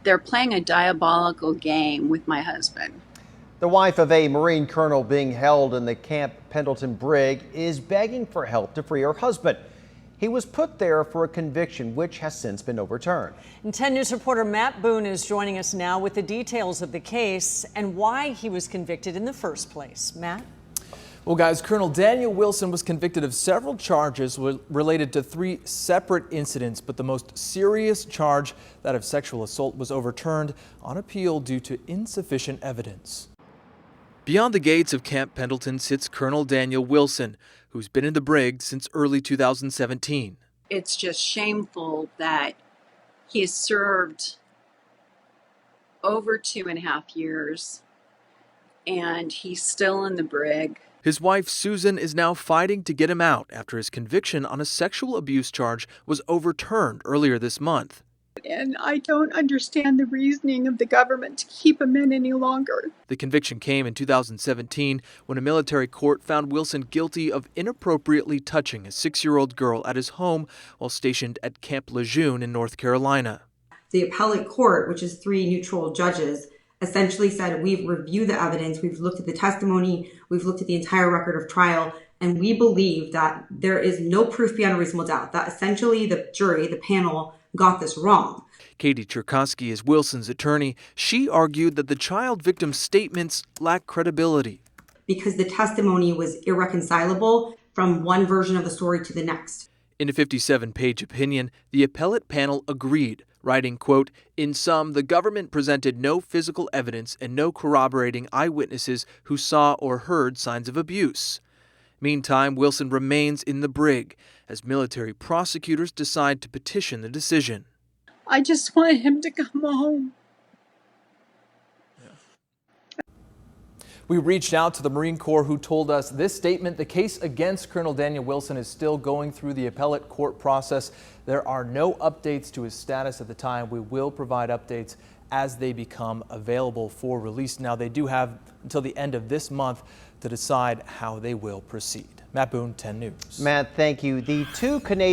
They're playing a diabolical game with my husband. The wife of a Marine colonel being held in the Camp Pendleton brig is begging for help to free her husband. He was put there for a conviction which has since been overturned. And 10 News reporter Matt Boone is joining us now with the details of the case and why he was convicted in the first place. Matt? Well, guys, Colonel Daniel Wilson was convicted of several charges related to 3 separate incidents, but the most serious charge, that of sexual assault, was overturned on appeal due to insufficient evidence. Beyond the gates of Camp Pendleton sits Colonel Daniel Wilson, who's been in the brig since early 2017. It's just shameful that he has served over 2.5 years and he's still in the brig. His wife, Susan, is now fighting to get him out after his conviction on a sexual abuse charge was overturned earlier this month. And I don't understand the reasoning of the government to keep him in any longer. The conviction came in 2017 when a military court found Wilson guilty of inappropriately touching a 6-year-old girl at his home while stationed at Camp Lejeune in North Carolina. The appellate court, which is 3 neutral judges, essentially said, we've reviewed the evidence, we've looked at the testimony, we've looked at the entire record of trial, and we believe that there is no proof beyond a reasonable doubt that essentially the jury, the panel, got this wrong. Katie Cherkosky is Wilson's attorney. She argued that the child victim's statements lack credibility because the testimony was irreconcilable from one version of the story to the next. In a 57-page opinion, the appellate panel agreed, writing, quote, "In sum, the government presented no physical evidence and no corroborating eyewitnesses who saw or heard signs of abuse." Meantime, Wilson remains in the brig as military prosecutors decide to petition the decision. I just want him to come home. We reached out to the Marine Corps, who told us this statement: the case against Colonel Daniel Wilson is still going through the appellate court process. There are no updates to his status at the time. We will provide updates as they become available for release. Now, they do have until the end of this month to decide how they will proceed. Matt Boone, 10 News. Matt, thank you. The 2 Canadian